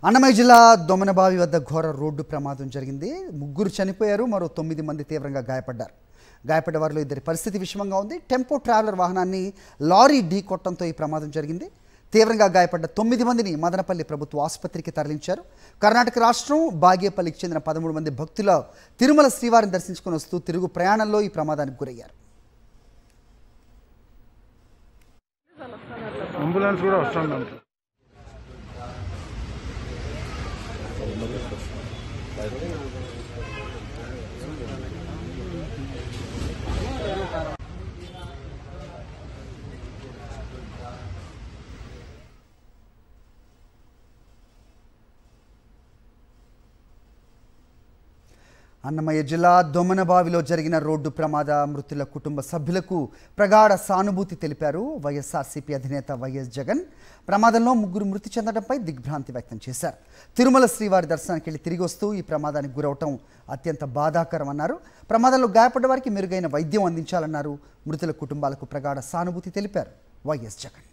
అన్నమయ్య జిల్లా దొమనబావి వద్ద ఘోర రోడ్డు ప్రమాదం జరిగింది. ముగ్గురు చనిపోయారు, మరో 9 మంది తీవ్రంగా గాయపడ్డారు. గాయపడ్డ వారిలో ఇద్దరి పరిస్థితి విషమంగా ఉంది. టెంపో ట్రావెలర్ వాహనాన్ని లారీ ఢీకొట్టడంతో ఈ ప్రమాదం జరిగింది. తీవ్రంగా గాయపడ్డ 9 మందిని మదనపల్లి ప్రభుత్వ ఆసుపత్రికి తరలించారు. కర్ణాటక రాష్ట్రం బాగేపల్లికి చెందిన 13 మంది భక్తులు తిరుమల శ్రీవారిని దర్శించుకుని వస్తూ తిరుగు ప్రయాణంలో ఈ ప్రమాదానికి గురయ్యారు. అంబులెన్స్ కూడా వస్తుందంట. అన్నమయ్య జిల్లా దొమనబావిలో జరిగిన రోడ్డు ప్రమాద మృతుల కుటుంబ సభ్యులకు ప్రగాఢ సానుభూతి తెలిపారు వైఎస్ఆర్సీపీ అధినేత వైఎస్ జగన్. ప్రమాదంలో ముగ్గురు మృతి చెందడంపై దిగ్భ్రాంతి వ్యక్తం చేశారు. తిరుమల శ్రీవారి దర్శనానికి వెళ్లి తిరిగి వస్తూ ఈ ప్రమాదానికి గురవటం అత్యంత బాధాకరం అన్నారు. ప్రమాదంలో గాయపడ్డ వారికి మెరుగైన వైద్యం అందించాలన్నారు. మృతుల కుటుంబాలకు ప్రగాఢ సానుభూతి తెలిపారు వైఎస్ జగన్.